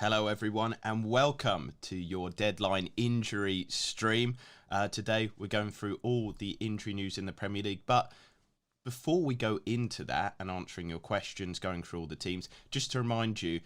Hello everyone and welcome to your deadline injury stream. Today we're going through all the injury news in the Premier League, but before we go into that and answering your questions, going through all the teams, just to remind you,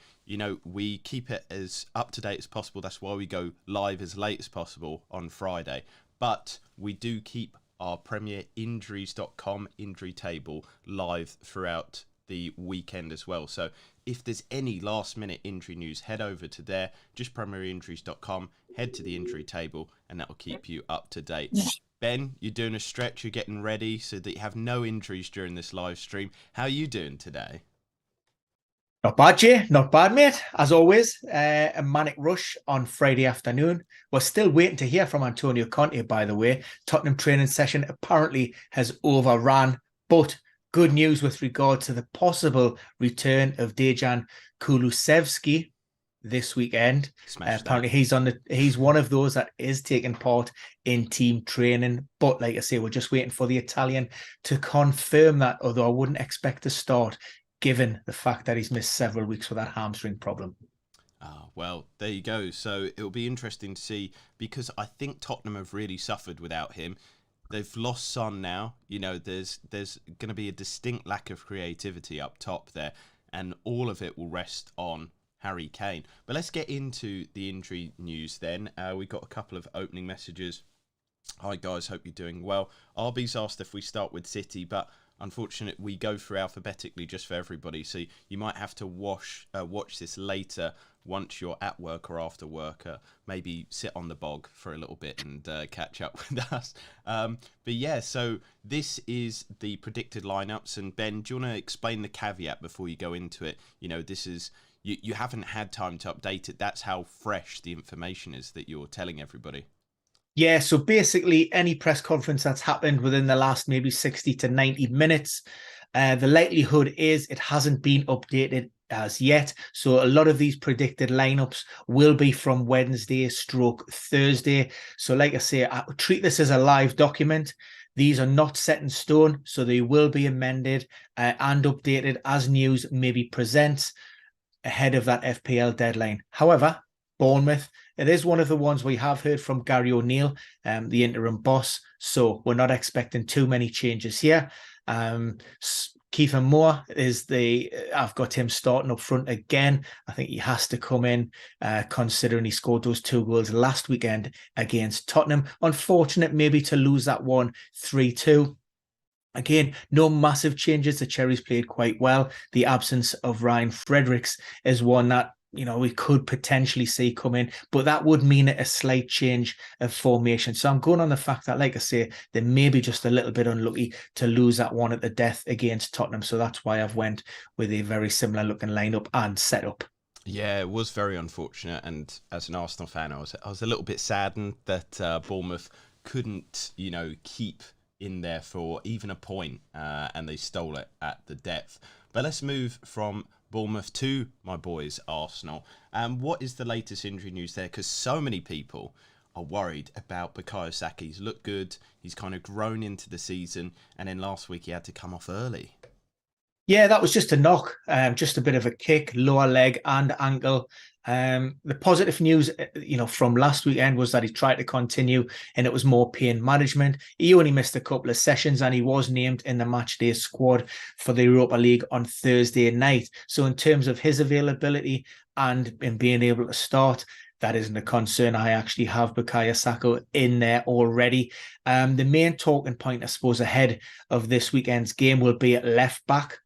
we keep it as up to date as possible. That's why we go live as late as possible on Friday, but we do keep our premierinjuries.com injury table live throughout the weekend as well. So if there's any last minute injury news, head over to there, just premierinjuries.com, head to the injury table, and that will keep you up to date. Ben, you're doing a stretch, you're getting ready so that you have no injuries during this live stream. How are you doing today? Not bad, Jay. Not bad, mate. As always, a manic rush on Friday afternoon. We're still waiting to hear from Antonio Conte, by the way. Tottenham training session apparently has overrun, but good news with regard to the possible return of Dejan Kulusevski this weekend. Apparently he's one of those that is taking part in team training. But like I say, we're just waiting for the Italian to confirm that, although I wouldn't expect to start given the fact that he's missed several weeks with that hamstring problem. Well, there you go. So it'll be interesting to see, because I think Tottenham have really suffered without him. They've lost Son now. There's going to be a distinct lack of creativity up top there, and all of it will rest on Harry Kane. But let's get into the injury news then. We've got a couple of opening messages. Hi guys, hope you're doing well. RB's asked if we start with City, but unfortunately we go through alphabetically just for everybody, so you might have to watch this later once you're at work or after work. Maybe sit on the bog for a little bit and catch up with us. But yeah, so this is the predicted lineups. And Ben, do you want to explain the caveat before you go into it? This is you haven't had time to update it. That's how fresh the information is that you're telling everybody. Yeah, so basically any press conference that's happened within the last maybe 60 to 90 minutes, the likelihood is it hasn't been updated as yet. So a lot of these predicted lineups will be from Wednesday/Thursday. So like I say, I treat this as a live document. These are not set in stone, so they will be amended and updated as news maybe presents ahead of that FPL deadline. However, Bournemouth, it is one of the ones we have heard from Gary O'Neill, the interim boss. So we're not expecting too many changes here. Kiefer Moore I've got him starting up front again. I think he has to come in, considering he scored those 2 goals last weekend against Tottenham. Unfortunate maybe to lose that one 3-2. Again, no massive changes. The Cherries played quite well. The absence of Ryan Fredericks is one that we could potentially see come in, but that would mean a slight change of formation. So I'm going on the fact that, like I say, they may be just a little bit unlucky to lose that one at the death against Tottenham. So that's why I've went with a very similar looking lineup and setup. Yeah, it was very unfortunate. And as an Arsenal fan, I was a little bit saddened that Bournemouth couldn't, keep in there for even a point, and they stole it at the depth. But let's move from Bournemouth to my boys Arsenal. What is the latest injury news there? Because so many people are worried about Bukayo Saka. He's looked good. He's kind of grown into the season, and then last week he had to come off early. Yeah, that was just a knock, just a bit of a kick, lower leg and ankle. The positive news, from last weekend was that he tried to continue and it was more pain management. He only missed a couple of sessions and he was named in the matchday squad for the Europa League on Thursday night. So in terms of his availability and in being able to start, that isn't a concern. I actually have Bukayo Saka in there already. The main talking point, I suppose, ahead of this weekend's game will be at left back.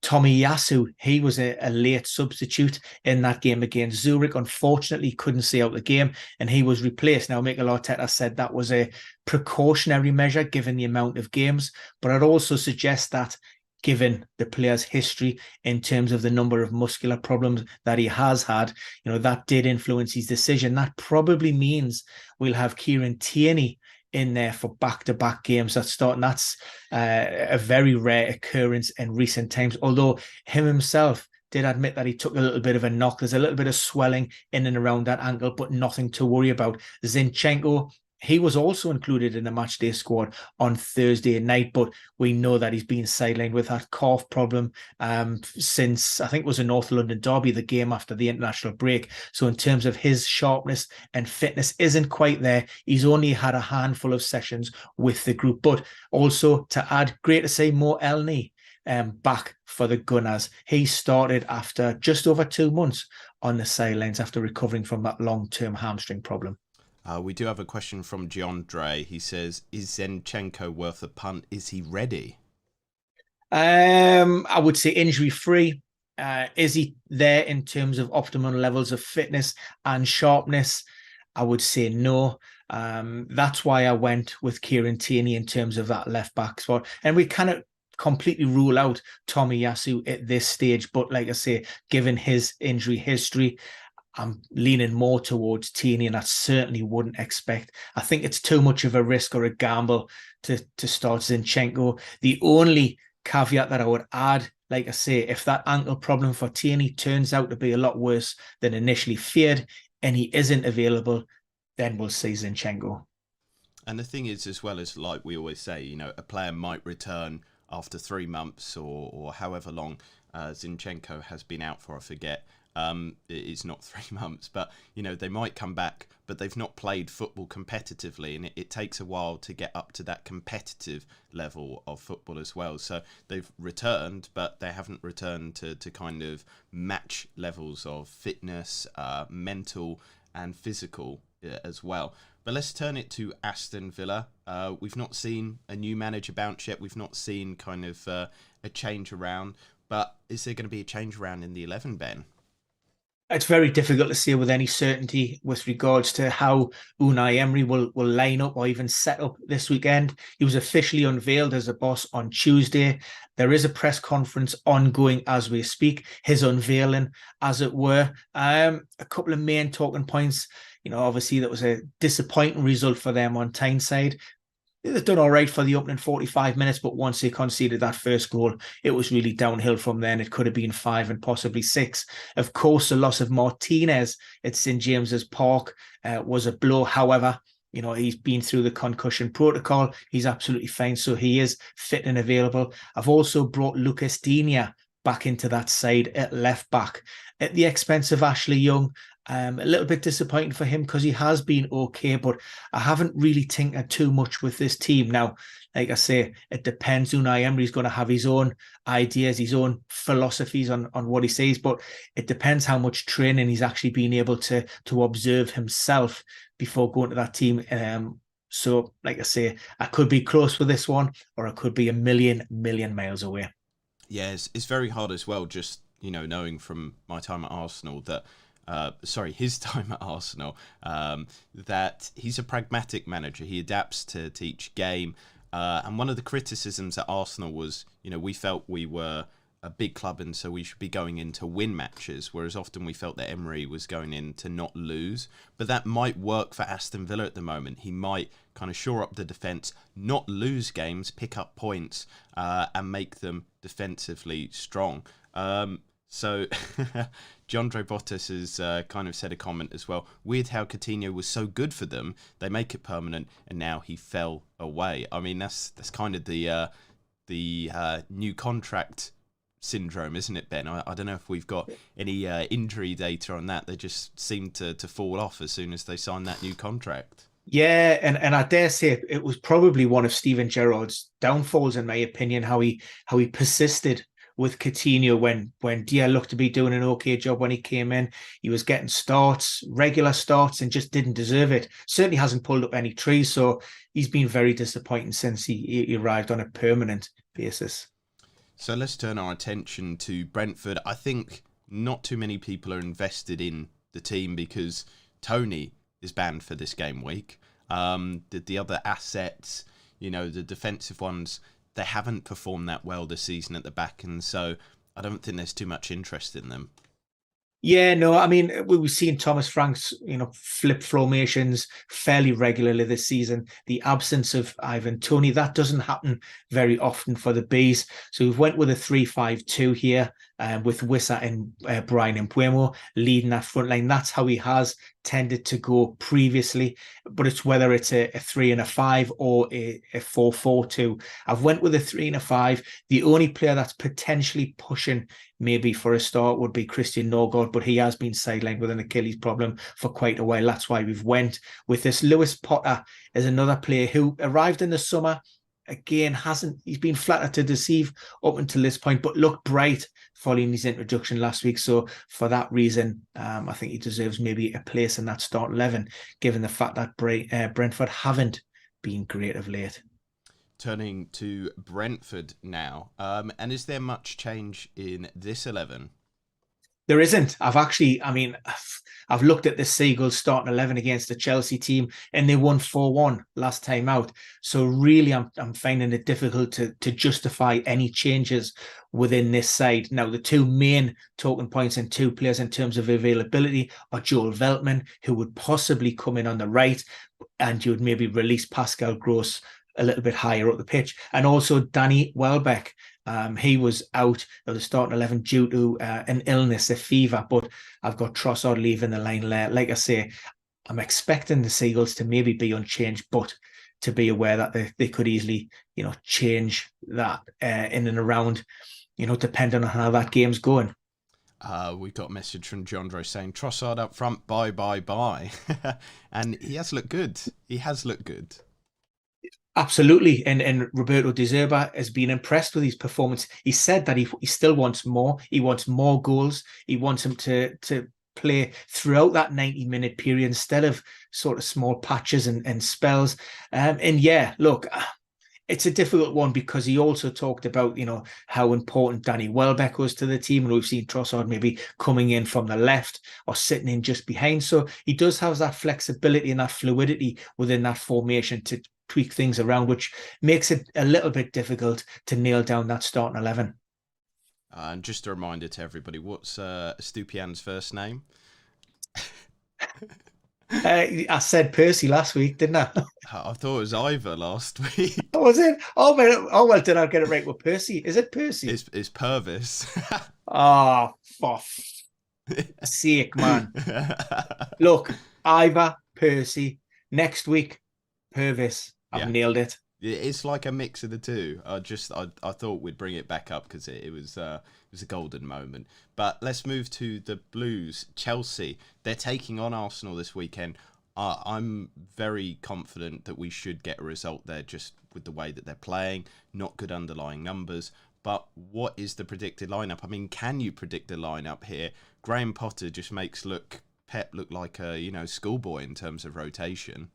Tomiyasu, he was a late substitute in that game against Zurich. Unfortunately, couldn't see out the game and he was replaced. Now, Mikel Arteta said that was a precautionary measure given the amount of games, but I'd also suggest that given the player's history in terms of the number of muscular problems that he has had, that did influence his decision. That probably means we'll have Kieran Tierney in there for back-to-back games that start, and that's a very rare occurrence in recent times, although him himself did admit that he took a little bit of a knock. There's a little bit of swelling in and around that ankle, but nothing to worry about. Zinchenko He was also included in the match day squad on Thursday night, but we know that he's been sidelined with that calf problem since, I think it was a North London derby, the game after the international break. So in terms of his sharpness and fitness isn't quite there. He's only had a handful of sessions with the group. But also to add, great to see Mo Elney back for the Gunners. He started after just over 2 months on the sidelines after recovering from that long-term hamstring problem. We do have a question from Giandre. He says, is Zinchenko worth a punt? Is he ready? I would say injury-free. Is he there in terms of optimal levels of fitness and sharpness? I would say no. That's why I went with Kieran Tierney in terms of that left-back spot. And we cannot completely rule out Tomiyasu at this stage. But like I say, given his injury history, I'm leaning more towards Tierney, and I certainly wouldn't expect. I think it's too much of a risk or a gamble to start Zinchenko. The only caveat that I would add, like I say, if that ankle problem for Tierney turns out to be a lot worse than initially feared and he isn't available, then we'll see Zinchenko. And the thing is, as well as like we always say, you know, a player might return after 3 months or however long Zinchenko has been out for, I forget. It's not 3 months, but you know, they might come back, but they've not played football competitively, and it takes a while to get up to that competitive level of football as well. So they've returned, but they haven't returned to kind of match levels of fitness, mental and physical as well. But let's turn it to Aston Villa. We've not seen a new manager bounce yet. We've not seen kind of a change around, but is there going to be a change around in the 11, Ben? It's very difficult to say with any certainty with regards to how Unai Emery will line up or even set up this weekend. He was officially unveiled as a boss on Tuesday. There is a press conference ongoing as we speak, his unveiling, as it were. A couple of main talking points. You know, obviously that was a disappointing result for them on Tyneside. They've done all right for the opening 45 minutes, but once they conceded that first goal, it was really downhill from then. It could have been 5 and possibly 6. Of course, the loss of Martinez at St. James's Park was a blow. However, you know, he's been through the concussion protocol. He's absolutely fine, so he is fit and available. I've also brought Lucas Digne back into that side at left back at the expense of Ashley Young. A little bit disappointing for him because he has been okay, but I haven't really tinkered too much with this team. Now, like I say, it depends. Unai Emery's going to have his own ideas, his own philosophies on what he says, but it depends how much training he's actually been able to observe himself before going to that team. So, like I say, I could be close with this one, or I could be a million miles away. Yeah, it's very hard as well, just, you know, knowing from my time at Arsenal that his time at Arsenal, that he's a pragmatic manager. He adapts to each game. And one of the criticisms at Arsenal was, you know, we felt we were a big club and so we should be going in to win matches, whereas often we felt that Emery was going in to not lose. But that might work for Aston Villa at the moment. He might kind of shore up the defence, not lose games, pick up points, and make them defensively strong. So Jandre Bottas has kind of said a comment as well. Weird how Coutinho was so good for them. They make it permanent, and now he fell away. I mean, that's kind of the new contract syndrome, isn't it, Ben? I don't know if we've got any injury data on that. They just seem to fall off as soon as they sign that new contract. Yeah, and I dare say it was probably one of Steven Gerrard's downfalls, in my opinion, how he persisted with Coutinho when Dia looked to be doing an okay job when he came in. He was getting starts, regular starts, and just didn't deserve it. Certainly hasn't pulled up any trees, so he's been very disappointing since he arrived on a permanent basis. So let's turn our attention to Brentford. I think not too many people are invested in the team because Tony is banned for this game week. The other assets, you know, the defensive ones, they haven't performed that well this season at the back, and so I don't think there's too much interest in them. Yeah, no, I mean, we've seen Thomas Frank's, you know, flip formations fairly regularly this season. The absence of Ivan Toney, that doesn't happen very often for the Bees. So we've went with a 3-5-2 here. with Wissa and Brian and Mbuemo leading that front line. That's how he has tended to go previously, but it's whether it's a 3 and a 5 or a 4-4-2. I've went with a 3 and a 5. The only player that's potentially pushing maybe for a start would be Christian Norgard, but he has been sidelined with an Achilles problem for quite a while. That's why we've went with this. Lewis Potter is another player who arrived in the summer. Again, he's been flattered to deceive up until this point, but looked bright following his introduction last week. So for that reason, I think he deserves maybe a place in that start 11, given the fact that Brentford haven't been great of late. Turning to Brentford now, and is there much change in this 11? There isn't. I've looked at the Seagulls starting 11 against the Chelsea team, and they won 4-1 last time out. So really, I'm finding it difficult to justify any changes within this side. Now, the two main talking points and two players in terms of availability are Joel Veltman, who would possibly come in on the right, and you would maybe release Pascal Gross a little bit higher up the pitch, and also Danny Welbeck. He was out of the starting 11 due to an illness, a fever, but I've got Trossard leaving the line there. Like I say, I'm expecting the Seagulls to maybe be unchanged, but to be aware that they could easily, change that in and around, depending on how that game's going. We've got a message from Jandro saying Trossard up front, bye. And he has looked good. Absolutely, and Roberto De Zerba has been impressed with his performance. He said that he still wants more. He wants more goals. He wants him to play throughout that 90-minute period instead of sort of small patches and spells. And yeah, look, it's a difficult one because he also talked about, how important Danny Welbeck was to the team. And we've seen Trossard maybe coming in from the left or sitting in just behind. So he does have that flexibility and that fluidity within that formation to tweak things around, which makes it a little bit difficult to nail down that starting 11. And just a reminder to everybody, what's Stupian's first name? I said Percy last week, didn't I? I thought it was Ivor last week. Oh, was it? Oh, well, did I get it right with Percy? Is it Percy? It's Purvis. Oh, for sake, man. Look, Ivor, Percy, next week, Purvis. I've nailed it. It's like a mix of the two. I thought we'd bring it back up because it was a golden moment. But let's move to the Blues. Chelsea, they're taking on Arsenal this weekend. I'm very confident that we should get a result there just with the way that they're playing. Not good underlying numbers. But what is the predicted lineup? I mean, can you predict a lineup here? Graham Potter just makes Pep look like a schoolboy in terms of rotation.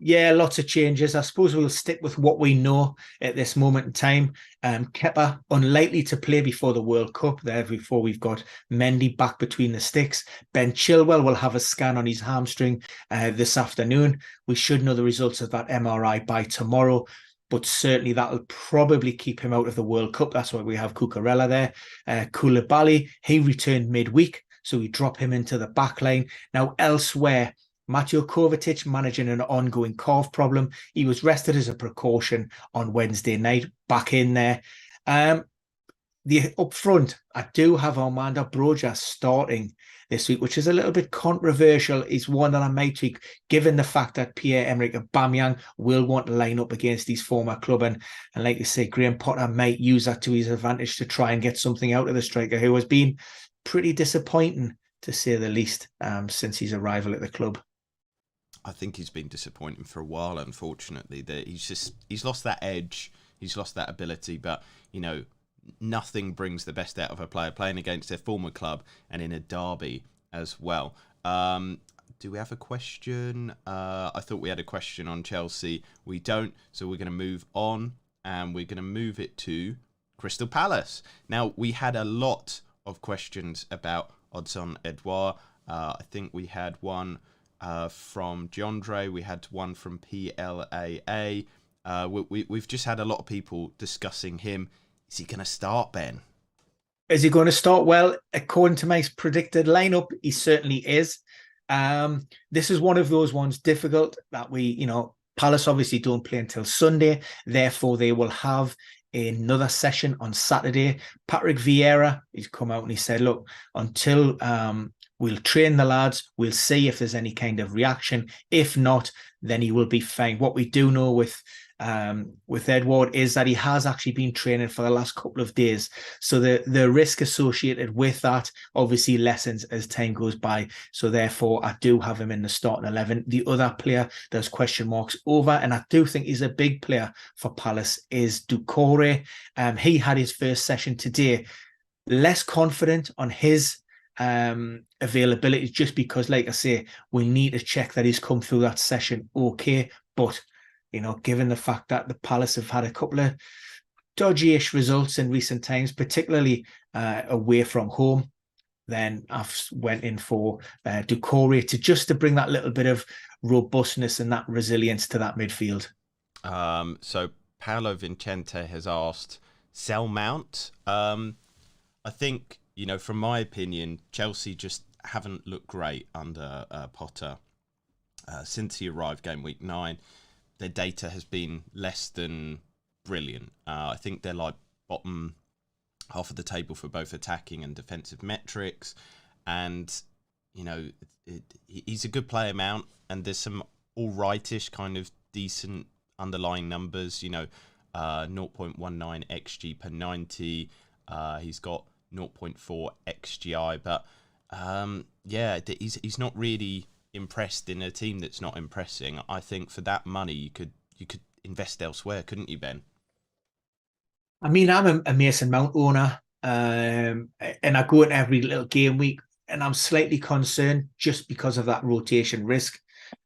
Yeah, lots of changes. I suppose we'll stick with what we know at this moment in time. Kepa, unlikely to play before the World Cup there, before we've got Mendy back between the sticks. Ben Chilwell will have a scan on his hamstring this afternoon. We should know the results of that MRI by tomorrow, but certainly that'll probably keep him out of the World Cup. That's why we have Cucurella there. Koulibaly, he returned midweek, so we drop him into the back line. Now, elsewhere, Mateo Kovacic managing an ongoing calf problem. He was rested as a precaution on Wednesday night, back in there. Up front, I do have Armando Broja starting this week, which is a little bit controversial. It's one that I might tweak, given the fact that Pierre-Emerick Aubameyang will want to line up against his former club. And like you say, Graham Potter might use that to his advantage to try and get something out of the striker, who has been pretty disappointing, to say the least, since his arrival at the club. I think he's been disappointing for a while, unfortunately. That he's lost that edge, he's lost that ability, but nothing brings the best out of a player playing against their former club and in a derby as well. Do we have a question? I thought we had a question on Chelsea. We don't, so we're going to move on, and we're going to move it to Crystal Palace. Now, we had a lot of questions about Odsonne Edouard. I think we had one from Jandre. We had one from PLAA. We've just had a lot of people discussing him. Is he going to start, Ben? Is he going to start? Well, according to my predicted lineup, he certainly is. This is one of those ones difficult that Palace obviously don't play until Sunday. Therefore, they will have another session on Saturday. Patrick Vieira, he's come out and he said, look, until we'll train the lads, we'll see if there's any kind of reaction. If not, then he will be fine. What we do know with Edward is that he has actually been training for the last couple of days. So the risk associated with that obviously lessens as time goes by. So therefore, I do have him in the starting 11. The other player there's question marks over, and I do think he's a big player for Palace, is Doucouré. He had his first session today. Less confident on his availability, just because, like I say, we need to check that he's come through that session okay. But given the fact that the Palace have had a couple of dodgy-ish results in recent times, particularly away from home, then I've went in for Doucouré to bring that little bit of robustness and that resilience to that midfield. So Paolo Vincente has asked, sell Mount. I think, from my opinion, Chelsea just haven't looked great under Potter since he arrived game week 9. Their data has been less than brilliant. I think they're like bottom half of the table for both attacking and defensive metrics. And, he's a good player, Mount, and there's some all rightish kind of decent underlying numbers, 0.19 XG per 90. He's got 0.4 XGI, but he's not really impressed in a team that's not impressing. I think for that money you could invest elsewhere, couldn't you, Ben? I mean, I'm a Mason Mount owner, and I go in every little game week, and I'm slightly concerned just because of that rotation risk.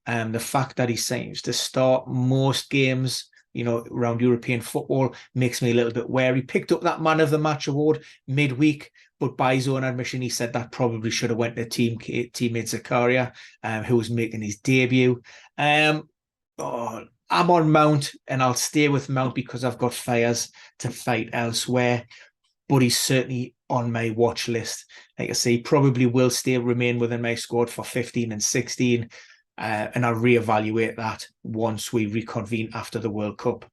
The fact that he seems to start most games, around European football, makes me a little bit wary. Picked up that Man of the Match award midweek, but by his own admission, he said that probably should have went to teammate Zakaria, who was making his debut. I'm on Mount, and I'll stay with Mount because I've got fires to fight elsewhere. But he's certainly on my watch list. Like I say, probably will remain within my squad for 15 and 16. And I'll reevaluate that once we reconvene after the World Cup.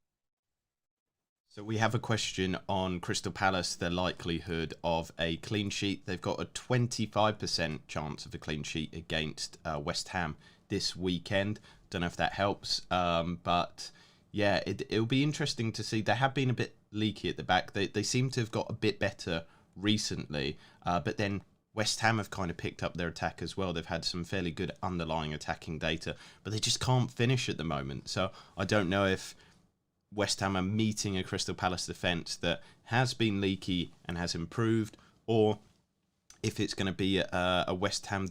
So we have a question on Crystal Palace, the likelihood of a clean sheet. They've got a 25% chance of a clean sheet against West Ham this weekend. Don't know if that helps, but yeah, it'll be interesting to see. They have been a bit leaky at the back. They seem to have got a bit better recently, but then West Ham have kind of picked up their attack as well. They've had some fairly good underlying attacking data, but they just can't finish at the moment. So I don't know if West Ham are meeting a Crystal Palace defence that has been leaky and has improved, or if it's going to be a West Ham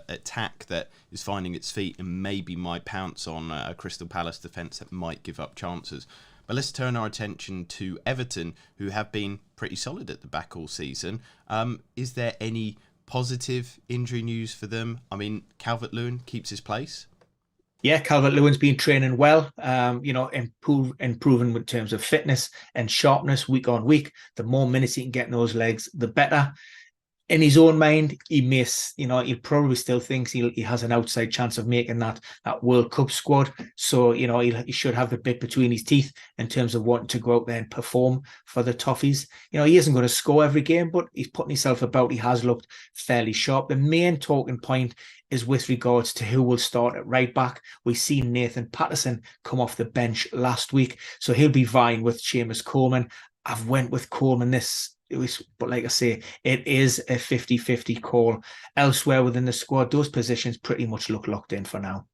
attack that is finding its feet and maybe might pounce on a Crystal Palace defence that might give up chances. But let's turn our attention to Everton, who have been pretty solid at the back all season. Is there any positive injury news for them? I mean, Calvert-Lewin keeps his place. Yeah, Calvert-Lewin's been training well, improving in terms of fitness and sharpness week on week. The more minutes he can get in those legs, the better. In his own mind, he probably still thinks he has an outside chance of making that World Cup squad. So, he should have the bit between his teeth in terms of wanting to go out there and perform for the Toffees. He isn't going to score every game, but he's putting himself about. He has looked fairly sharp. The main talking point is with regards to who will start at right back. We've seen Nathan Patterson come off the bench last week, so he'll be vying with Seamus Coleman. I've went with Coleman but like I say, it is a 50-50 call. Elsewhere within the squad, those positions pretty much look locked in for now.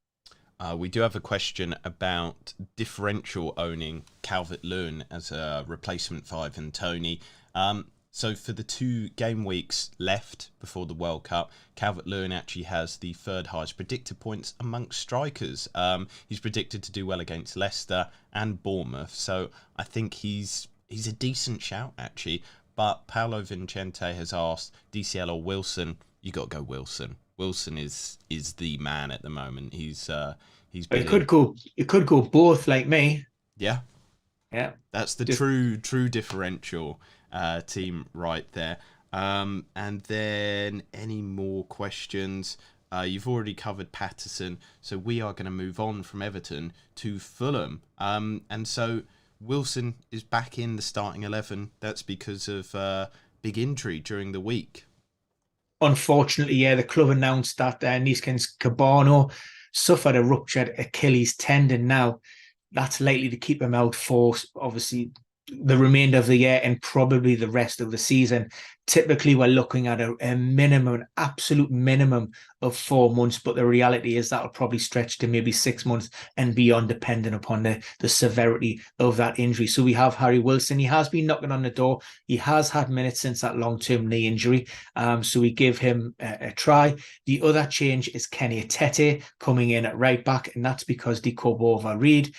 We do have a question about differential owning Calvert-Lewin as a replacement for Ivan Toney. So for the 2 game weeks left before the World Cup, Calvert-Lewin actually has the 3rd highest predicted points amongst strikers. He's predicted to do well against Leicester and Bournemouth, so I think he's a decent shout actually. But Paolo Vincente has asked, DCL or Wilson? You got to go Wilson. Wilson is the man at the moment. He's been. It could go both, like me. Yeah. That's the true differential team right there. And then any more questions? You've already covered Patterson, so we are going to move on from Everton to Fulham. And so Wilson is back in the starting 11. That's because of big injury during the week. Unfortunately, yeah, the club announced that Neeskens Cabano suffered a ruptured Achilles tendon. Now, that's likely to keep him out for obviously the remainder of the year and probably the rest of the season. Typically, we're looking at a minimum, an absolute minimum of 4 months, but the reality is that'll probably stretch to maybe 6 months and beyond, depending upon the severity of that injury. So we have Harry Wilson. He has been knocking on the door. He has had minutes since that long-term knee injury. So we give him a try. The other change is Kenny Atete coming in at right back, and that's because Dikobo Reid,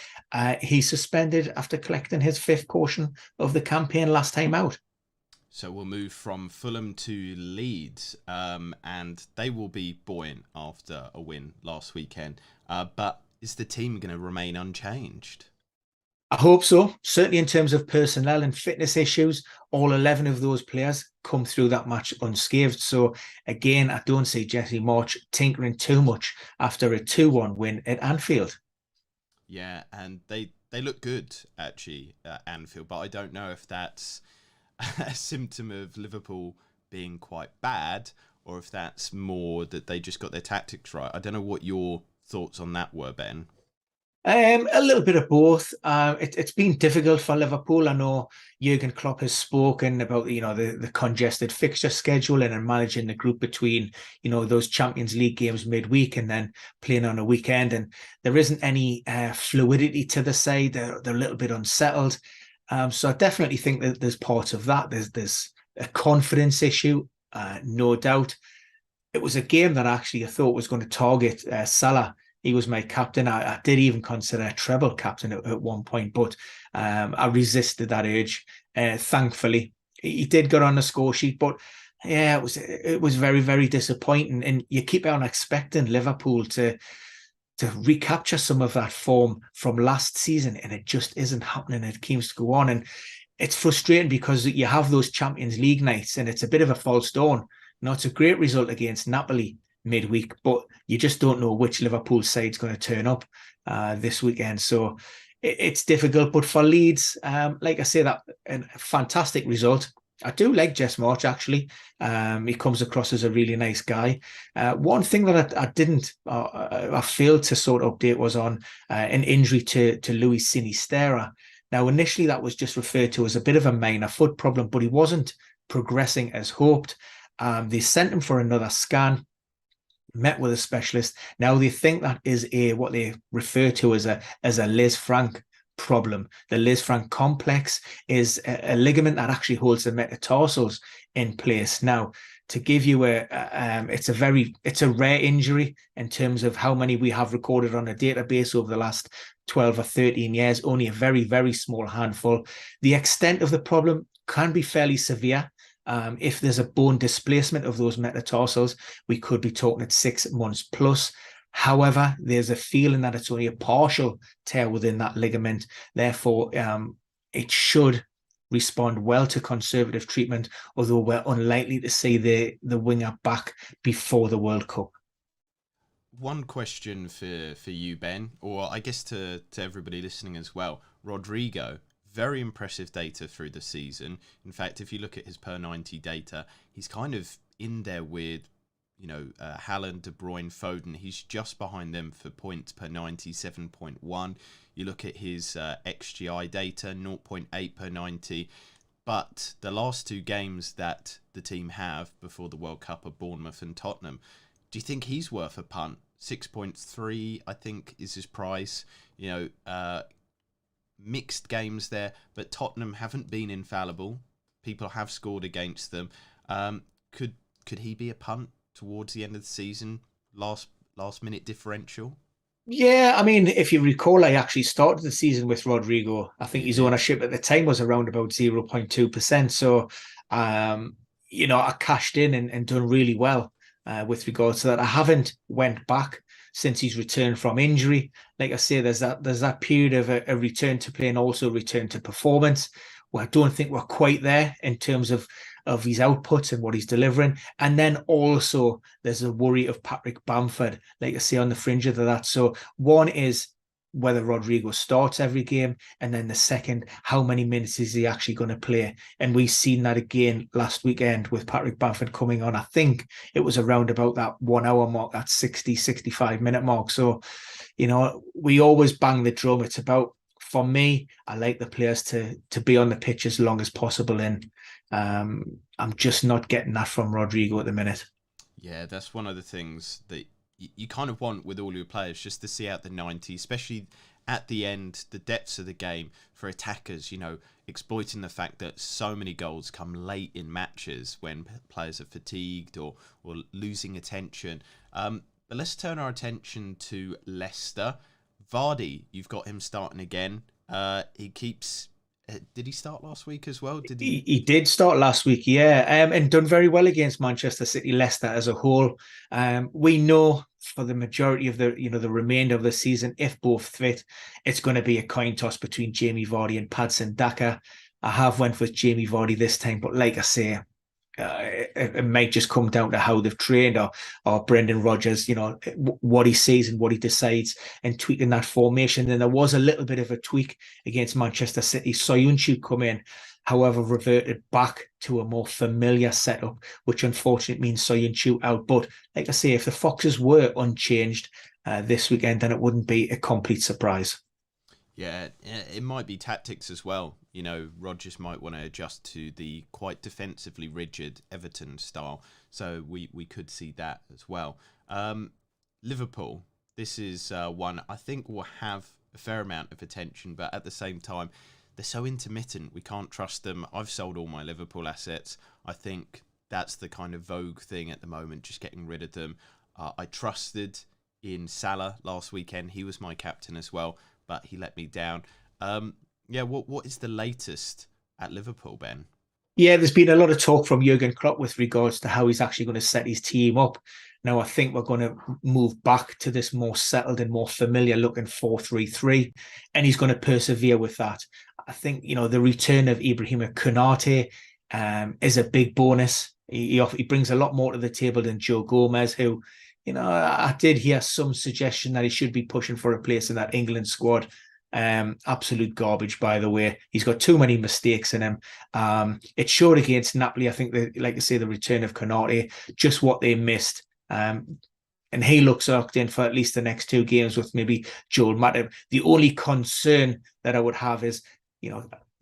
he's suspended after collecting his 5th caution of the campaign last time out. So we'll move from Fulham to Leeds, and they will be buoyant after a win last weekend. But is the team going to remain unchanged? I hope so. Certainly in terms of personnel and fitness issues, all 11 of those players come through that match unscathed. So again, I don't see Jesse March tinkering too much after a 2-1 win at Anfield. Yeah, and they look good, actually, at Anfield, but I don't know if that's a symptom of Liverpool being quite bad or if that's more that they just got their tactics right. I don't know what your thoughts on that were, Ben. A little bit of both. It's been difficult for Liverpool. I know Jurgen Klopp has spoken about the congested fixture schedule and managing the group between those Champions League games midweek and then playing on a weekend. And there isn't any fluidity to the side. They're a little bit unsettled. So I definitely think that there's part of that. There's a confidence issue, no doubt. It was a game that actually I thought was going to target Salah. He was my captain. I did even consider a treble captain at one point, but I resisted that urge. Thankfully, he did get on the score sheet, but yeah, it was very, very disappointing. And you keep on expecting Liverpool to recapture some of that form from last season, and it just isn't happening. It keeps to go on, and it's frustrating because you have those Champions League nights, and it's a bit of a false dawn. Now, it's a great result against Napoli midweek, but you just don't know which Liverpool side's going to turn up this weekend. So it's difficult. But for Leeds, like I say, that a fantastic result. I do like Jess March, actually. He comes across as a really nice guy. One thing that I failed to sort of update was on an injury to Luis Sinisterra. Now, initially, that was just referred to as a bit of a minor foot problem, but he wasn't progressing as hoped. They sent him for another scan, met with a specialist. Now, they think that is what they refer to as a Lisfranc problem. The Lisfranc complex is a ligament that actually holds the metatarsals in place. Now, to give you it's a rare injury in terms of how many we have recorded on a database over the last 12 or 13 years, only a very, very small handful. The extent of the problem can be fairly severe. If there's a bone displacement of those metatarsals, we could be talking at 6 months plus. However, there's a feeling that it's only a partial tear within that ligament. Therefore, it should respond well to conservative treatment, although we're unlikely to see the winger back before the World Cup. One question for you, Ben, or I guess to everybody listening as well. Rodrigo, very impressive data through the season. In fact, if you look at his per 90 data, he's kind of in there with Haaland, De Bruyne, Foden. He's just behind them for points per 90, 7.1. You look at his XGI data, 0.8 per 90. But the last 2 games that the team have before the World Cup are Bournemouth and Tottenham. Do you think he's worth a punt? 6.3, I think, is his price. Mixed games there, but Tottenham haven't been infallible. People have scored against them. Could he be a punt towards the end of the season? Last minute differential? Yeah, I mean, if you recall, I actually started the season with Rodrigo. I think his ownership at the time was around about 0.2%. So, I cashed in and done really well with regards to that. I haven't went back since he's returned from injury. Like I say, there's that period of a return to play and also return to performance. Well, I don't think we're quite there in terms of his outputs and what he's delivering. And then also there's a worry of Patrick Bamford, like I say, on the fringe of that. So one is whether Rodrigo starts every game, and then the second, how many minutes is he actually going to play? And we've seen that again last weekend with Patrick Bamford coming on. I think it was around about that 1 hour mark, that 65 minute mark. So, we always bang the drum. It's about, for me, I like the players to be on the pitch as long as possible. And I'm just not getting that from Rodrigo at the minute. Yeah, that's one of the things that you kind of want with all your players, just to see out the 90, especially at the end, the depths of the game for attackers, exploiting the fact that so many goals come late in matches when players are fatigued or losing attention. But let's turn our attention to Leicester. Vardy, you've got him starting again. He keeps... Did he start last week as well? He did start last week, yeah, and done very well against Manchester City. Leicester as a whole, we know for the majority of the remainder of the season, if both fit, it's going to be a coin toss between Jamie Vardy and Patson Daka. I have went with Jamie Vardy this time, but like I say, it might just come down to how they've trained, or Brendan Rodgers, what he sees and what he decides, and tweaking that formation. And there was a little bit of a tweak against Manchester City. Soyuncu come in, however, reverted back to a more familiar setup, which unfortunately means Soyuncu out. But like I say, if the Foxes were unchanged this weekend, then it wouldn't be a complete surprise. Yeah, it might be tactics as well. Rodgers might want to adjust to the quite defensively rigid Everton style. So we could see that as well. Liverpool, this is one I think will have a fair amount of attention, but at the same time, they're so intermittent. We can't trust them. I've sold all my Liverpool assets. I think that's the kind of vogue thing at the moment, just getting rid of them. I trusted in Salah last weekend. He was my captain as well, but he let me down. What is the latest at Liverpool, Ben? Yeah, there's been a lot of talk from Jurgen Klopp with regards to how he's actually going to set his team up. Now, I think we're going to move back to this more settled and more familiar looking 4-3-3, and he's going to persevere with that. I think, the return of Ibrahima Konate is a big bonus. He brings a lot more to the table than Joe Gomez, who, I did hear some suggestion that he should be pushing for a place in that England squad. Absolute garbage, by the way. He's got too many mistakes in him. It showed against Napoli. I think, like I say, the return of Konate, just what they missed. And he looks locked in for at least the next 2 games with maybe Joel Matip. The only concern that I would have is,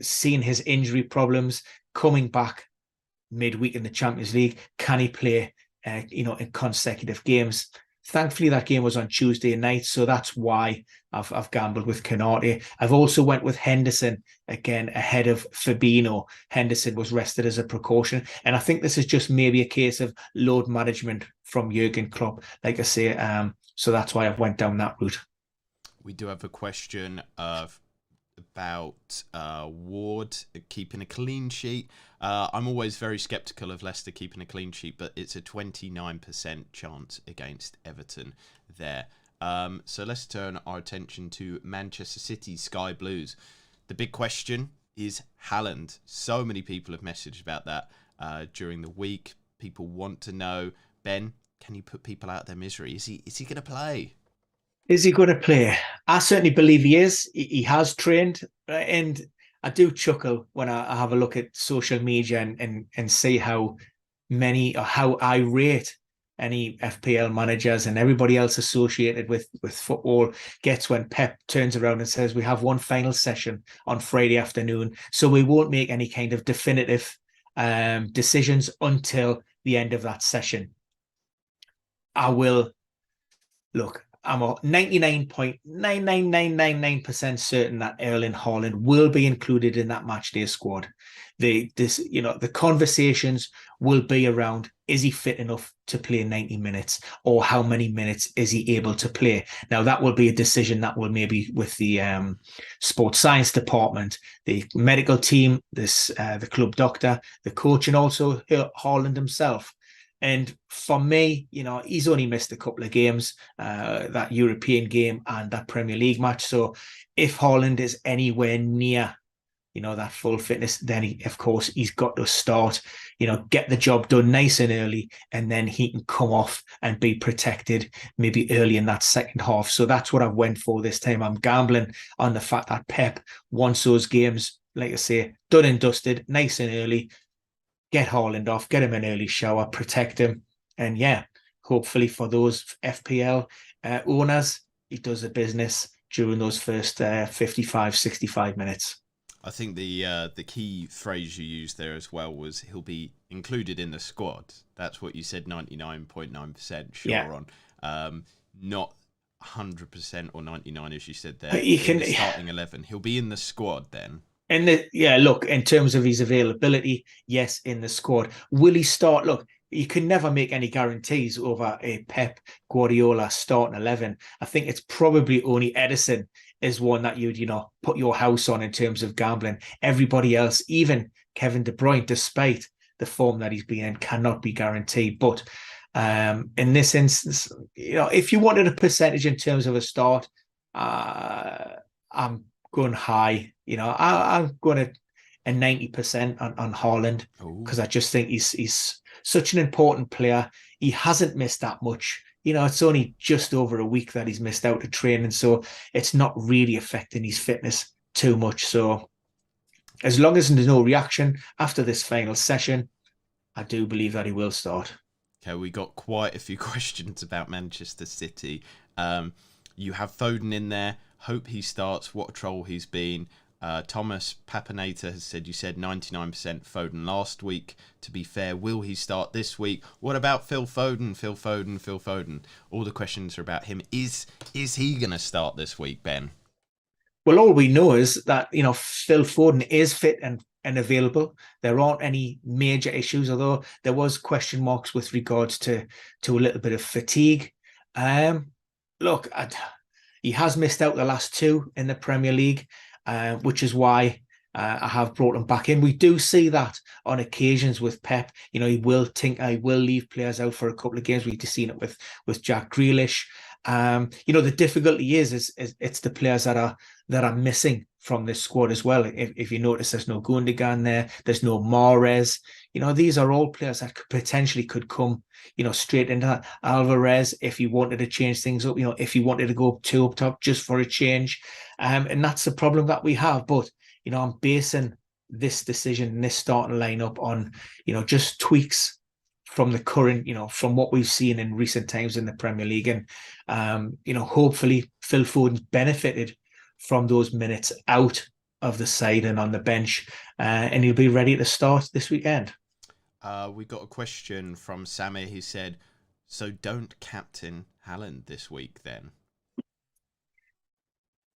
seeing his injury problems, coming back midweek in the Champions League. Can he play, in consecutive games? Thankfully, that game was on Tuesday night, so that's why I've gambled with Konate. I've also went with Henderson again ahead of Fabinho. Henderson was rested as a precaution, and I think this is just maybe a case of load management from Jurgen Klopp. Like I say, so that's why I've went down that route. We do have a question about Ward keeping a clean sheet. I'm always very sceptical of Leicester keeping a clean sheet, but it's a 29% chance against Everton there. So let's turn our attention to Manchester City Sky Blues. The big question is Haaland. So many people have messaged about that during the week. People want to know, Ben, can you put people out of their misery? Is he going to play? Is he going to play? I certainly believe he is. He has trained, and I do chuckle when I have a look at social media and see how many or how irate any FPL managers and everybody else associated with football gets when Pep turns around and says we have one final session on Friday afternoon, so we won't make any kind of definitive decisions until the end of that session. I will look. I'm 99.99999% certain that Erling Haaland will be included in that matchday squad. The conversations will be around, is he fit enough to play 90 minutes, or how many minutes is he able to play? Now, that will be a decision that will maybe with the sports science department, the medical team, the club doctor, the coach, and also Haaland himself. And for me, he's only missed a couple of games, that European game and that Premier League match. So if Haaland is anywhere near that full fitness, then of course he's got to start, get the job done nice and early, and then he can come off and be protected maybe early in that second half. So that's what I went for this time. I'm gambling on the fact that Pep wants those games, like I say, done and dusted, nice and early. Get Haaland off, get him an early shower, protect him. And yeah, hopefully for those FPL owners, he does the business during those first 55, 65 minutes. I think the key phrase you used there as well was he'll be included in the squad. That's what you said, 99.9% sure on. Not 100% or 99 as you said there. He can, the starting 11. He'll be in the squad then. And look, in terms of his availability, yes, in the squad. Will he start? Look, you can never make any guarantees over a Pep Guardiola starting 11. I think it's probably only Edison is one that you'd, put your house on in terms of gambling. Everybody else, even Kevin De Bruyne, despite the form that he's been in, cannot be guaranteed. But in this instance, if you wanted a percentage in terms of a start, I'm going high. I'm going to a 90% on Haaland because I just think he's such an important player. He hasn't missed that much. It's only just over a week that he's missed out of training, so it's not really affecting his fitness too much. So as long as there's no reaction after this final session, I do believe that he will start. Okay, we got quite a few questions about Manchester City. You have Foden in there. Hope he starts. What a troll he's been. Thomas Papanator has said, you said 99% Foden last week. To be fair, will he start this week? What about Phil Foden? Phil Foden. All the questions are about him. Is he going to start this week, Ben? Well, all we know is that, Phil Foden is fit and available. There aren't any major issues, although there was question marks with regards to a little bit of fatigue. Look, he has missed out the last two in the Premier League, which is why I have brought him back in. We do see that on occasions with Pep. He will leave players out for a couple of games. We've seen it with Jack Grealish. The difficulty is it's the players that are missing from this squad as well. If you notice, there's no Gundogan there. There's no Mahrez. These are all players that potentially could come, straight into that. Alvarez, if he wanted to change things up, if he wanted to go two up top just for a change. And that's the problem that we have. But, I'm basing this decision, this starting lineup on, just tweaks from the current, from what we've seen in recent times in the Premier League. And, hopefully Phil Foden benefited from those minutes out of the side and on the bench, and he'll be ready to start this weekend. We got a question from Samir. He said, so don't captain Haaland this week then?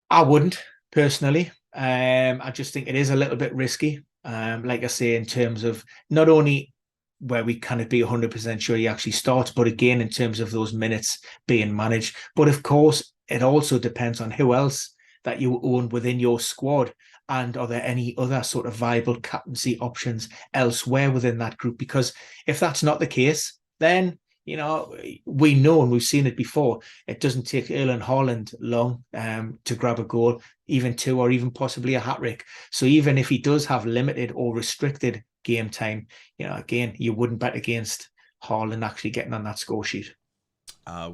I wouldn't, personally. I just think it is a little bit risky. Like I say, in terms of not only where we kind of be 100% sure he actually starts, but again, in terms of those minutes being managed. But of course, it also depends on who else that you own within your squad. And are there any other sort of viable captaincy options elsewhere within that group? Because if that's not the case, then, we know, and we've seen it before, it doesn't take Erling Haaland long to grab a goal, even two, or even possibly a hat-trick. So even if he does have limited or restricted game time, again, you wouldn't bet against Haaland actually getting on that score sheet.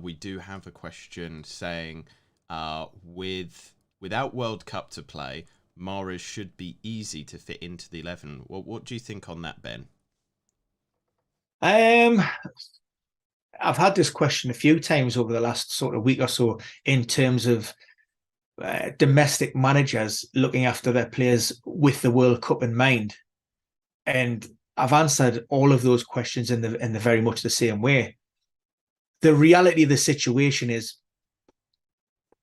We do have a question saying, without World Cup to play, Mahrez should be easy to fit into the 11. Well, what do you think on that, Ben? I've had this question a few times over the last sort of week or so in terms of domestic managers looking after their players with the World Cup in mind. And I've answered all of those questions in the very much the same way. The reality of the situation is,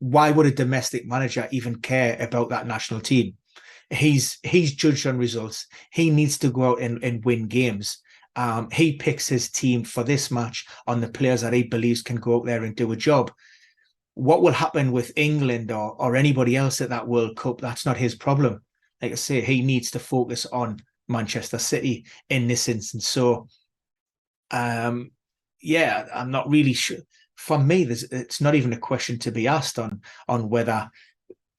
why would a domestic manager even care about that national team? He's judged on results. He needs to go out and win games. He picks his team for this match on the players that he believes can go out there and do a job. What will happen with England or anybody else at that World Cup, that's not his problem. Like I say, he needs to focus on Manchester City in this instance. So, I'm not really sure. For me, it's not even a question to be asked on whether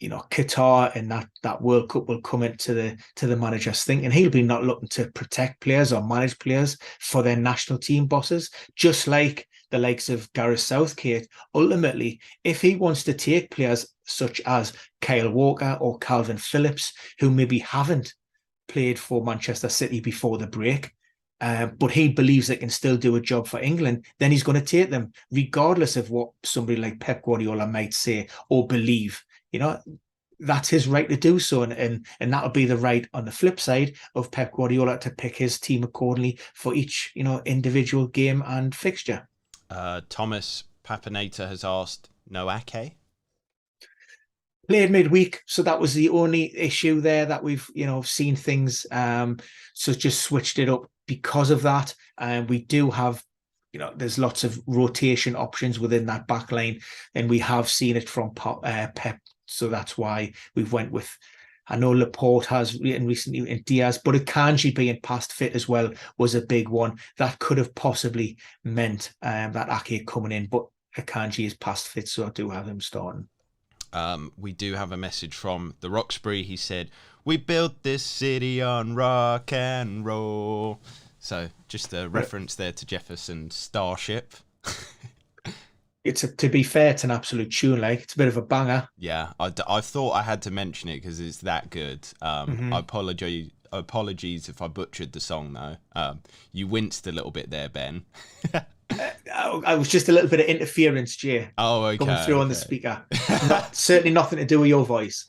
Qatar and that World Cup will come into the manager's thinking. He'll be not looking to protect players or manage players for their national team bosses, just like the likes of Gareth Southgate. Ultimately, if he wants to take players such as Kyle Walker or Calvin Phillips, who maybe haven't played for Manchester City before the break, but he believes they can still do a job for England, then he's going to take them, regardless of what somebody like Pep Guardiola might say or believe. That's his right to do so, and that'll be the right on the flip side of Pep Guardiola to pick his team accordingly for each individual game and fixture. Thomas Papanator has asked, no Ake? Played midweek, so that was the only issue there that we've seen things. So just switched it up because of that, and we do have. There's lots of rotation options within that back line, and we have seen it from Pep. So that's why we've went with, I know Laporte has written recently in Diaz, but Akanji being past fit as well was a big one. That could have possibly meant that Ake coming in, but Akanji is past fit, so I do have him starting. We do have a message from the Roxbury. He said, we built this city on rock and roll. So just a reference there to Jefferson's Starship. To be fair, it's an absolute tune. Like, it's a bit of a banger. Yeah, I thought I had to mention it because it's that good. Apologies if I butchered the song though. You winced a little bit there, Ben. I was just a little bit of interference, Jay. Oh, okay. Coming through on the speaker. Certainly nothing to do with your voice.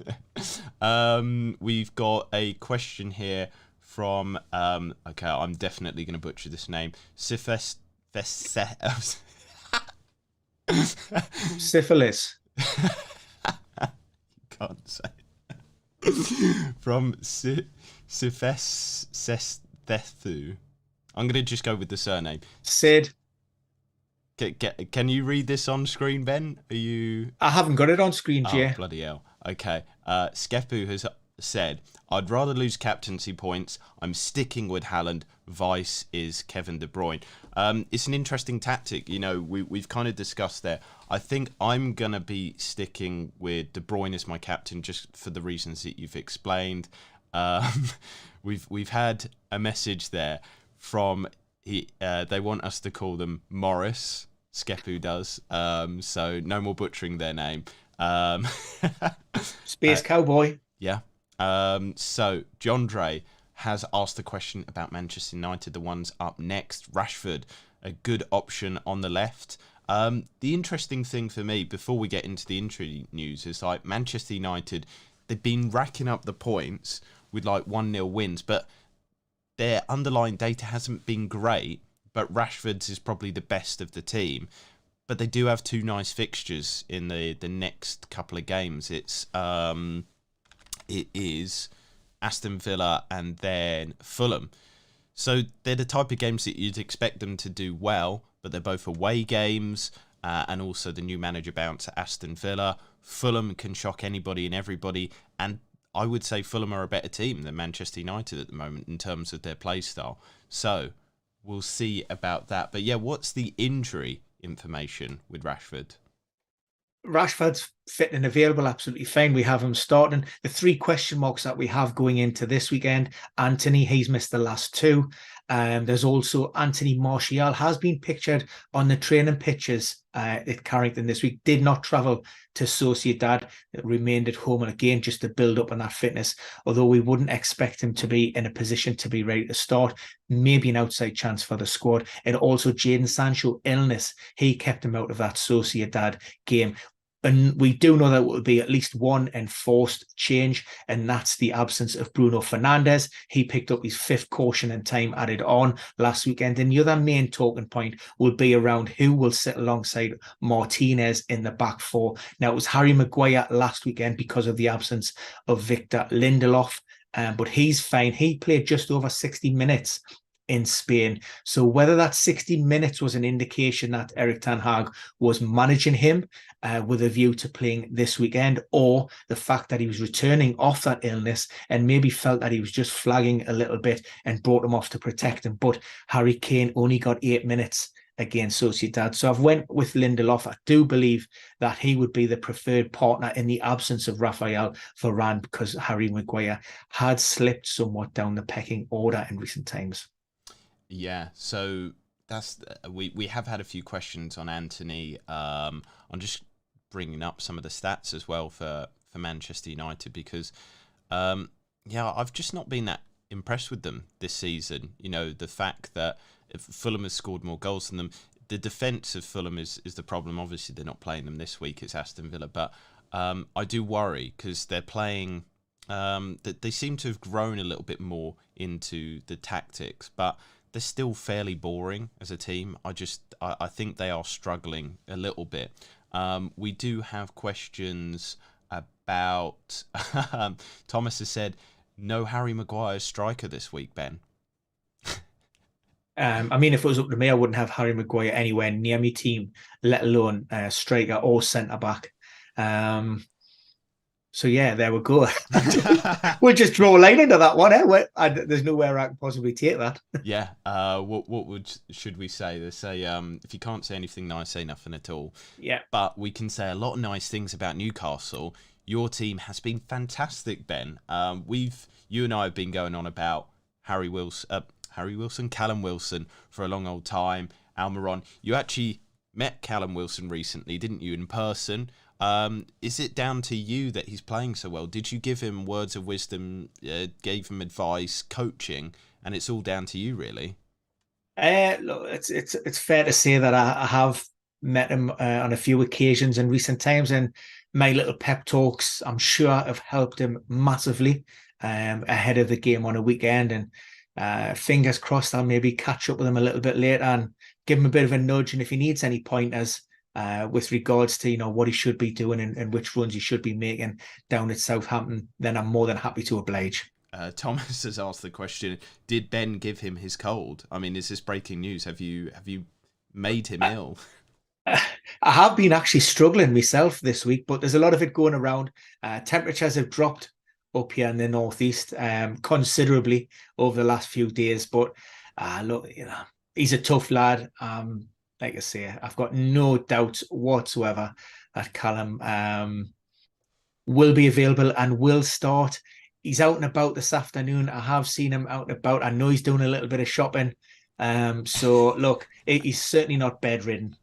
We've got a question here from okay, I'm definitely going to butcher this name. Syphilis. Can't say. From Sifesthethu. I'm going to just go with the surname. Sid. Can you read this on screen, Ben? Are you? I haven't got it on screen, Jay. Oh, bloody hell. Okay. Skepu has said, I'd rather lose captaincy points. I'm sticking with Haaland. Vice is Kevin De Bruyne. It's an interesting tactic. We've kind of discussed there. I think I'm going to be sticking with De Bruyne as my captain just for the reasons that you've explained. We've had a message there from... they want us to call them Morris. Skepu does. So no more butchering their name. Space Cowboy. Yeah. So John Dre has asked a question about Manchester United, the ones up next. Rashford, a good option on the left. The interesting thing for me, before we get into the injury news, is like Manchester United, they've been racking up the points with like 1-0 wins, but their underlying data hasn't been great. But Rashford's is probably the best of the team. But they do have two nice fixtures in the next couple of games. It is Aston Villa and then Fulham. So they're the type of games that you'd expect them to do well, but they're both away games, and also the new manager bounce at Aston Villa. Fulham can shock anybody and everybody, and I would say Fulham are a better team than Manchester United at the moment in terms of their play style. So we'll see about that. But yeah, what's the injury information with Rashford? Rashford's fit and available, absolutely fine. We have him starting. The three question marks that we have going into this weekend: Anthony, he's missed the last two. There's also Anthony Martial, has been pictured on the training pitches at Carrington this week, did not travel to Sociedad, remained at home, and again, just to build up on that fitness, although we wouldn't expect him to be in a position to be ready to start. Maybe an outside chance for the squad. And also Jadon Sancho, illness, he kept him out of that Sociedad game. And we do know that will be at least one enforced change, and that's the absence of Bruno Fernandes. He picked up his 5th caution and time added on last weekend. And the other main talking point will be around who will sit alongside Martinez in the back four. Now, it was Harry Maguire last weekend because of the absence of Victor Lindelof, but he's fine. He played just over 60 minutes in Spain. So whether that 60 minutes was an indication that Eric Ten Hag was managing him with a view to playing this weekend, or the fact that he was returning off that illness and maybe felt that he was just flagging a little bit and brought him off to protect him. But Harry Kane only got 8 minutes against Sociedad. So I've went with Lindelof. I do believe that he would be the preferred partner in the absence of Rafael Varane, because Harry Maguire had slipped somewhat down the pecking order in recent times. Yeah, so that's we have had a few questions on Anthony. I'm just bringing up some of the stats as well for Manchester United because yeah, I've just not been that impressed with them this season. You know, the fact that if Fulham has scored more goals than them, the defence of Fulham is the problem. Obviously, they're not playing them this week. It's Aston Villa, but I do worry because they're playing. That they seem to have grown a little bit more into the tactics, but they're still fairly boring as a team. I think they are struggling a little bit. We do have questions about. Thomas has said no Harry Maguire striker this week, Ben. I mean, if it was up to me, I wouldn't have Harry Maguire anywhere near my team, let alone striker or centre back. So yeah, there we go. We'll just draw a line under that one. There's nowhere I can possibly take that. Yeah. Should we say? They say if you can't say anything nice, say nothing at all. Yeah. But we can say a lot of nice things about Newcastle. Your team has been fantastic, Ben. You and I have been going on about Harry Wilson, Callum Wilson for a long old time. Almiron, you actually met Callum Wilson recently, didn't you, in person? Is it down to you that he's playing so well? Did you give him words of wisdom, gave him advice, coaching, and it's all down to you, really? Look, it's fair to say that I have met him on a few occasions in recent times, and my little pep talks, I'm sure, have helped him massively ahead of the game on a weekend. And fingers crossed, I'll maybe catch up with him a little bit later and give him a bit of a nudge. And if he needs any pointers with regards to what he should be doing and which runs he should be making down at Southampton, then I'm more than happy to oblige. Thomas has asked the question: did Ben give him his cold? I mean, is this breaking news? Have you made him ill? I have been actually struggling myself this week, but there's a lot of it going around. Temperatures have dropped up here in the northeast considerably over the last few days. But look, he's a tough lad. Like I say, I've got no doubts whatsoever that Callum will be available and will start. He's out and about this afternoon. I have seen him out and about. I know he's doing a little bit of shopping. So look, he's certainly not bedridden.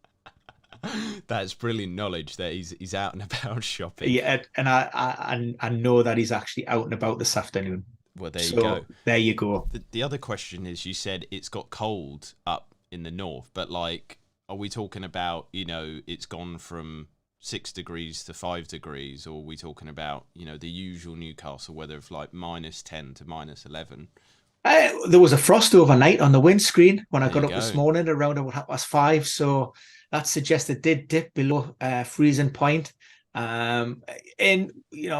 That's brilliant knowledge that he's out and about shopping. Yeah, and I know that he's actually out and about this afternoon. Well, there you go. There you go. The other question is, you said it's got cold up in the north, but like, are we talking about, it's gone from 6 degrees to 5 degrees, or are we talking about, the usual Newcastle weather of like -10 to -11? There was a frost overnight on the windscreen when I got up go. this morning around 5:30, so that suggests it did dip below freezing point. And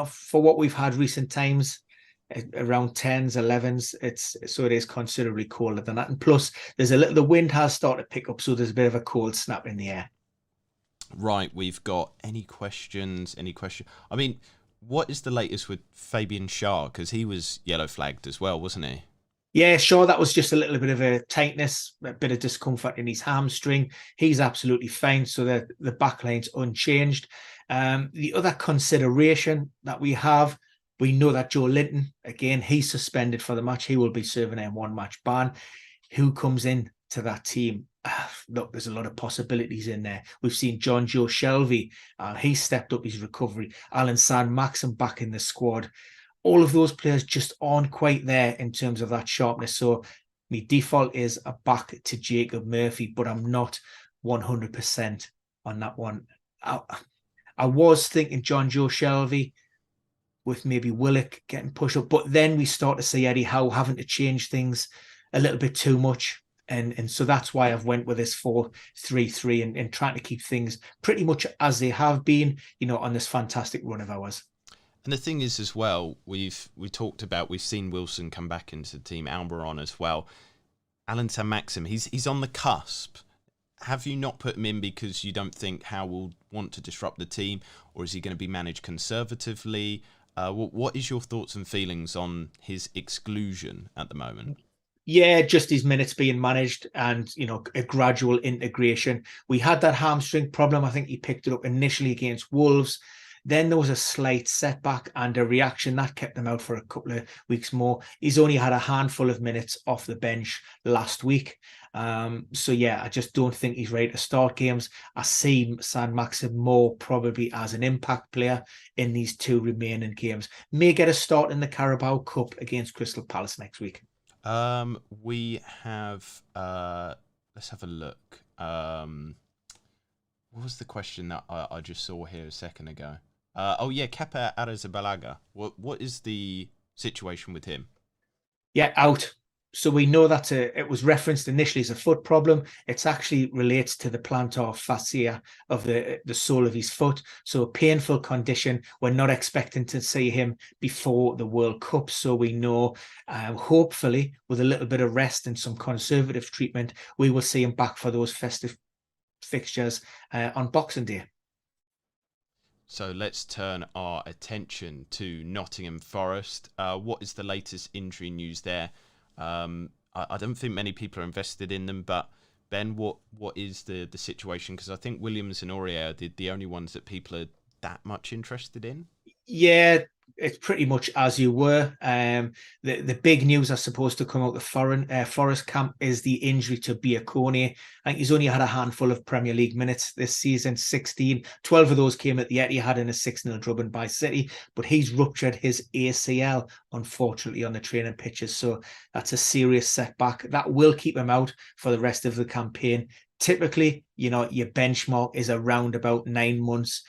for what we've had recent times, around 10s, 11s, it is considerably colder than that. And plus, the wind has started to pick up, so there's a bit of a cold snap in the air. Right, we've got any questions? I mean, what is the latest with Fabian Schär? Because he was yellow flagged as well, wasn't he? Yeah, sure. That was just a little bit of a tightness, a bit of discomfort in his hamstring. He's absolutely fine. So the back line's unchanged. The other consideration that we have, we know that Joe Linton, again, he's suspended for the match. He will be serving a one-match ban. Who comes in to that team? Look, there's a lot of possibilities in there. We've seen John Joe Shelvey. He stepped up his recovery. Alan San-Maxim back in the squad. All of those players just aren't quite there in terms of that sharpness. So my default is a back to Jacob Murphy, but I'm not 100% on that one. I was thinking John Joe Shelvey with maybe Willock getting pushed up, but then we start to see Eddie Howe having to change things a little bit too much. And so that's why I've went with this 4-3-3 and trying to keep things pretty much as they have been, on this fantastic run of ours. And the thing is as well, we've seen Wilson come back into the team, Almiron as well. Alan San-Maxim, he's on the cusp. Have you not put him in because you don't think Howe will want to disrupt the team, or is he going to be managed conservatively? What is your thoughts and feelings on his exclusion at the moment? Yeah, just his minutes being managed and, a gradual integration. We had that hamstring problem. I think he picked it up initially against Wolves. Then there was a slight setback and a reaction that kept him out for a couple of weeks more. He's only had a handful of minutes off the bench last week. So yeah, I just don't think he's ready to start games. I see Saint-Maximin more probably as an impact player in these two remaining games. May get a start in the Carabao Cup against Crystal Palace next week. We have let's have a look. What was the question that I just saw here a second ago? Oh yeah, Kepa Arrizabalaga. What is the situation with him? Yeah, out. So we know that it was referenced initially as a foot problem. It actually relates to the plantar fascia of the sole of his foot. So a painful condition. We're not expecting to see him before the World Cup. So we know, hopefully, with a little bit of rest and some conservative treatment, we will see him back for those festive fixtures on Boxing Day. So let's turn our attention to Nottingham Forest. What is the latest injury news there? I don't think many people are invested in them, but Ben, what is the situation? Because I think Williams and Aurier are the only ones that people are that much interested in. Yeah, it's pretty much as you were. The big news, I suppose, to come out the Forest camp is the injury to Biakone. I think he's only had a handful of Premier League minutes this season, 16. 12 of those came at the Etihad in a 6-0 drubbing by City, but he's ruptured his ACL, unfortunately, on the training pitches. So that's a serious setback. That will keep him out for the rest of the campaign. Typically, your benchmark is around about 9 months.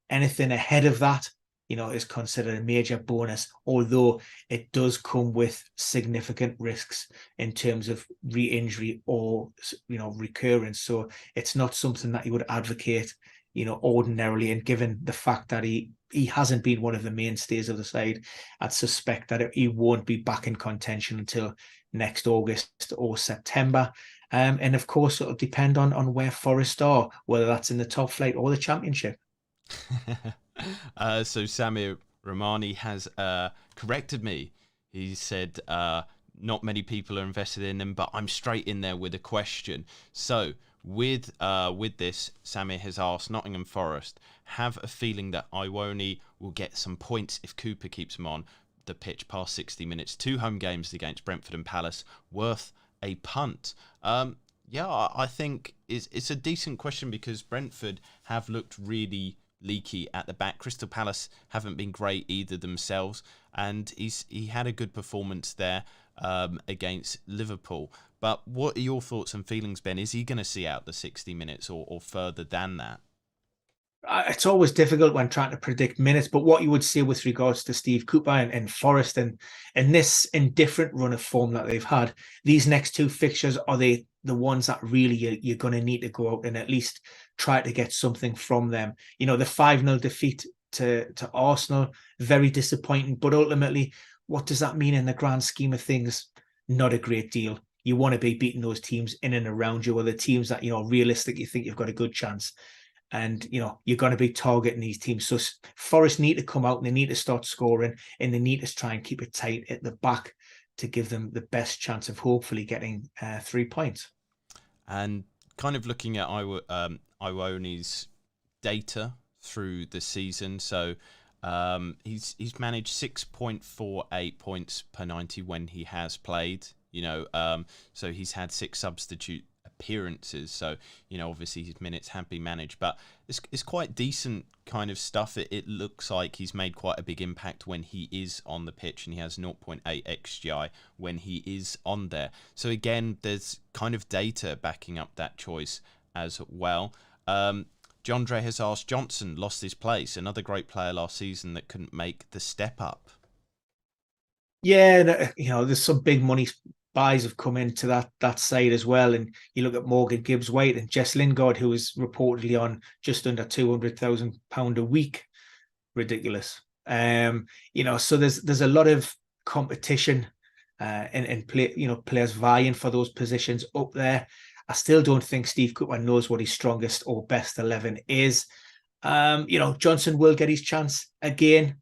Anything ahead of that, is considered a major bonus, although it does come with significant risks in terms of re-injury or, recurrence. So it's not something that you would advocate, ordinarily. And given the fact that he hasn't been one of the mainstays of the side, I'd suspect that he won't be back in contention until next August or September. And of course, it'll depend on where Forest are, whether that's in the top flight or the Championship. So Samir Rahmani has corrected me. He said not many people are invested in them, but I'm straight in there with a question. So with this, Samir has asked Nottingham Forest have a feeling that Iwoni will get some points if Cooper keeps him on the pitch past 60 minutes. 2 home games against Brentford and Palace, worth a punt. Yeah, I think it's a decent question because Brentford have looked really leaky at the back. Crystal Palace haven't been great either themselves, and he had a good performance there against Liverpool. But what are your thoughts and feelings, Ben? Is he going to see out the 60 minutes or further than that? It's always difficult when trying to predict minutes, but what you would say with regards to Steve Cooper and Forest and this indifferent run of form that they've had, these next 2 fixtures, are they the ones that really you're going to need to go out and at least try to get something from them? The 5-0 defeat to Arsenal, very disappointing, but ultimately, what does that mean in the grand scheme of things? Not a great deal. You want to be beating those teams in and around you, or the teams that, realistically think you've got a good chance. And, you're going to be targeting these teams. So Forest need to come out and they need to start scoring, and they need to try and keep it tight at the back to give them the best chance of hopefully getting 3 points. And kind of looking at Iwoni's data through the season. So he's managed 6.48 points per 90 when he has played. So he's had 6 substitute appearances, so obviously his minutes have been managed, but it's quite decent kind of stuff. It looks like he's made quite a big impact when he is on the pitch, and he has 0.8 xgi when he is on there. So again, there's kind of data backing up that choice as well. John Dre has asked, Johnson lost his place, another great player last season that couldn't make the step up. Yeah, there's some big money buys have come into that side as well. And you look at Morgan Gibbs-White and Jess Lingard, who is reportedly on just under £200,000 a week. Ridiculous. So there's a lot of competition and players vying for those positions up there. I still don't think Steve Cooper knows what his strongest or best 11 is. Johnson will get his chance again,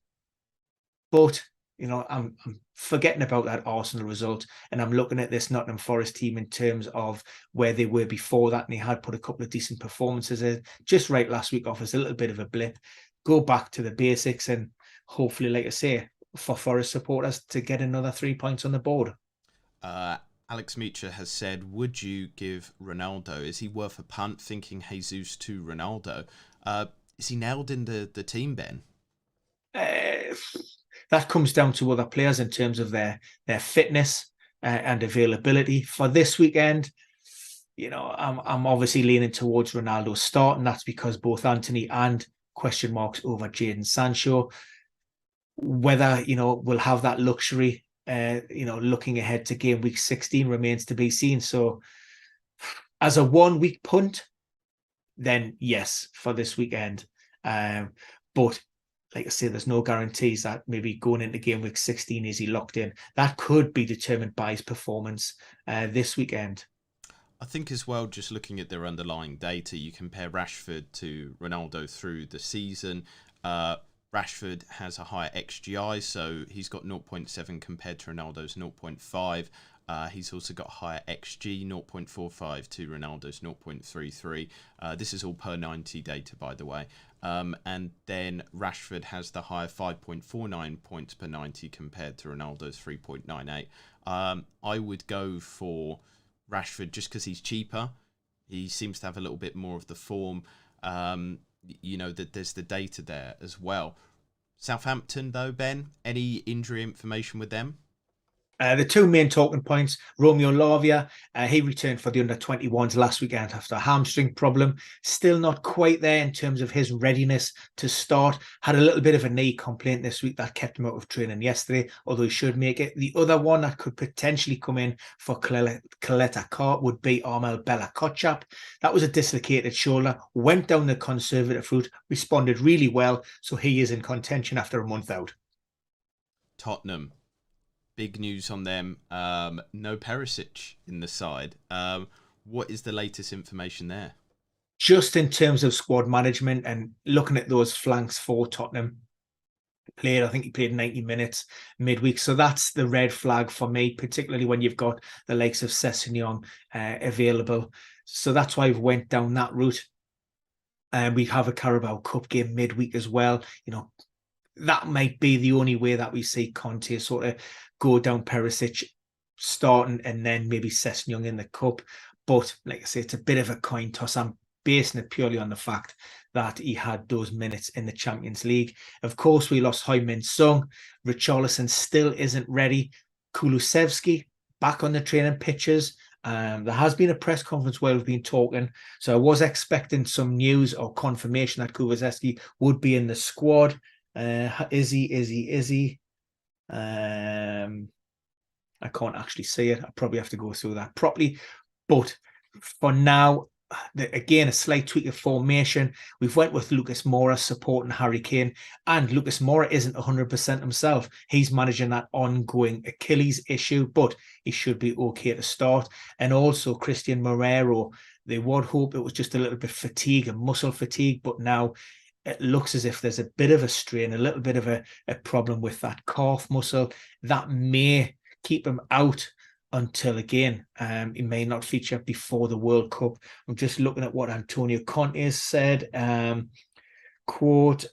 but I'm forgetting about that Arsenal result, and I'm looking at this Nottingham Forest team in terms of where they were before that, and they had put a couple of decent performances in. Just right last week offers a little bit of a blip. Go back to the basics, and hopefully, like I say, for Forest supporters to get another 3 points on the board. Alex Mucha has said, would you give Ronaldo? Is he worth a punt? Thinking Jesus to Ronaldo. Is he nailed in the team, Ben? That comes down to other players in terms of their fitness and availability. For this weekend, I'm obviously leaning towards Ronaldo starting. That's because both Anthony and question marks over Jadon Sancho. Whether, we'll have that luxury, looking ahead to game week 16 remains to be seen. So as a 1 week punt, then yes, for this weekend. But like I say, there's no guarantees that maybe going into game week 16, is he locked in? That could be determined by his performance this weekend. I think as well, just looking at their underlying data, you compare Rashford to Ronaldo through the season. Rashford has a higher XGI, so he's got 0.7 compared to Ronaldo's 0.5. He's also got higher XG, 0.45 to Ronaldo's 0.33. This is all per 90 data, by the way. And then Rashford has the higher 5.49 points per 90 compared to Ronaldo's 3.98. I would go for Rashford just because he's cheaper. He seems to have a little bit more of the form. That there's the data there as well. Southampton, though, Ben, any injury information with them? The two main talking points, Romeo Lavia, he returned for the under-21s last weekend after a hamstring problem. Still not quite there in terms of his readiness to start. Had a little bit of a knee complaint this week that kept him out of training yesterday, although he should make it. The other one that could potentially come in for Coletta Cart would be Armel Bella-Kotchap. That was a dislocated shoulder, went down the conservative route, responded really well, so he is in contention after a month out. Tottenham. Big news on them. No Perisic in the side. What is the latest information there? Just in terms of squad management and looking at those flanks for Tottenham, I think he played 90 minutes midweek. So that's the red flag for me, particularly when you've got the likes of Sessegnon available. So that's why we've went down that route. And we have a Carabao Cup game midweek as well. That might be the only way that we see Conte sort of go down Perisic starting and then maybe Sessegnon in the cup. But like I say, it's a bit of a coin toss. I'm basing it purely on the fact that he had those minutes in the Champions League. Of course, we lost Heung-min Son. Richarlison still isn't ready. Kulusevski back on the training pitches. There has been a press conference where we've been talking. So I was expecting some news or confirmation that Kulusevski would be in the squad. Is he? I can't actually see it. I probably have to go through that properly. But for now, again, a slight tweak of formation. We've went with Lucas Moura supporting Harry Kane, and Lucas Moura isn't 100% himself. He's managing that ongoing Achilles issue, but he should be okay to start. And also Christian Morero, they would hope it was just a little bit fatigue and muscle fatigue, but now it looks as if there's a bit of a strain, a little bit of a problem with that calf muscle that may keep him out until, again, he may not feature before the World Cup. I'm just looking at what Antonio Conte has said. Quote,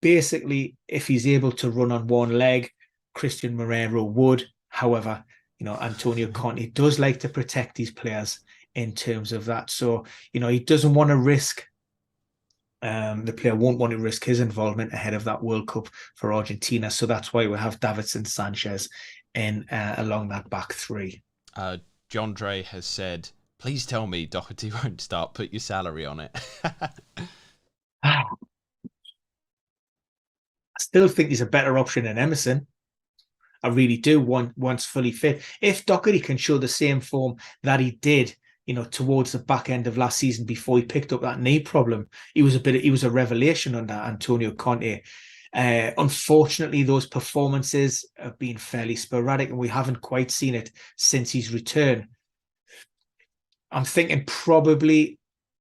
basically, if he's able to run on one leg, Christian Morero would. However, Antonio Conte does like to protect his players in terms of that. So, he doesn't want to risk the player won't want to risk his involvement ahead of that World Cup for Argentina. So that's why we have Davinson Sanchez in along that back three. John Dre has said, please tell me Doherty won't start. Put your salary on it. I still think he's a better option than Emerson. I really do, once fully fit. If Doherty can show the same form that he did towards the back end of last season before he picked up that knee problem, he was a revelation under Antonio Conte. Unfortunately, those performances have been fairly sporadic, and we haven't quite seen it since his return. I'm thinking probably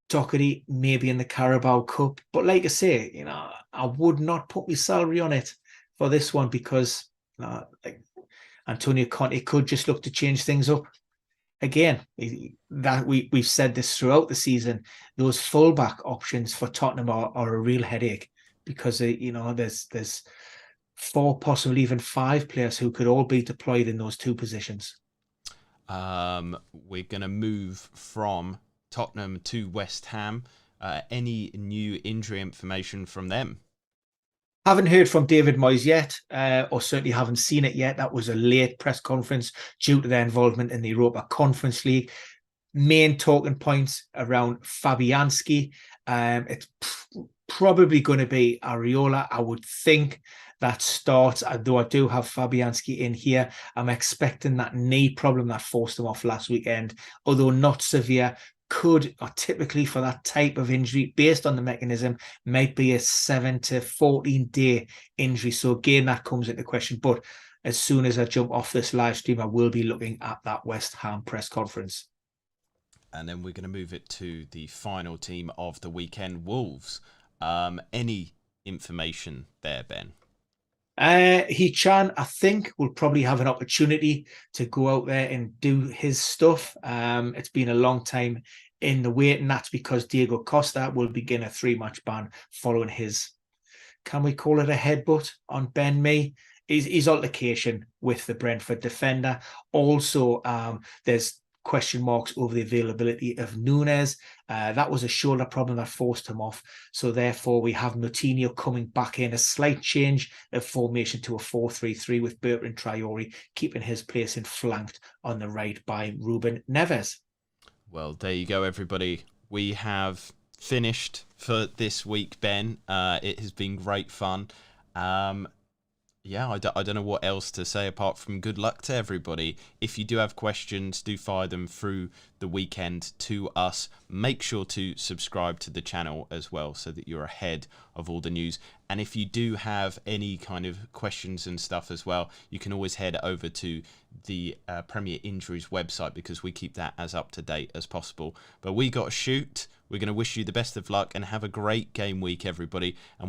Doherty maybe in the Carabao Cup, but like I say, I would not put my salary on it for this one because like Antonio Conte could just look to change things up. Again, that we've said this throughout the season, those fullback options for Tottenham are a real headache because there's 4, possibly even 5 players who could all be deployed in those 2 positions. We're going to move from Tottenham to West Ham. Any new injury information from them? Haven't heard from David Moyes yet, or certainly haven't seen it yet. That was a late press conference due to their involvement in the Europa Conference League. Main talking points around Fabianski. It's probably going to be Areola, I would think. That starts, though I do have Fabianski in here. I'm expecting that knee problem that forced him off last weekend, although not severe, could, or typically for that type of injury, based on the mechanism, might be a 7 to 14 day injury. So again, that comes into question. But as soon as I jump off this live stream, I will be looking at that West Ham press conference. And then we're going to move it to the final team of the weekend, Wolves. Any information there, Ben? He-Chan, I think, will probably have an opportunity to go out there and do his stuff. It's been a long time in the wait, and that's because Diego Costa will begin a 3-match ban following his, can we call it a headbutt on Ben Mee? His altercation with the Brentford defender. Also, there's question marks over the availability of Nunes. That was a shoulder problem that forced him off. So therefore, we have Moutinho coming back in, a slight change of formation to a 4-3-3 with Bertrand Traore keeping his place in flanked on the right by Ruben Neves. Well, there you go, everybody. We have finished for this week, Ben. It has been great fun. Yeah, I don't know what else to say apart from good luck to everybody. If you do have questions, do fire them through the weekend to us. Make sure to subscribe to the channel as well so that you're ahead of all the news. And if you do have any kind of questions and stuff as well, you can always head over to the Premier Injuries website because we keep that as up to date as possible. But we got to shoot. We're going to wish you the best of luck and have a great game week, everybody. And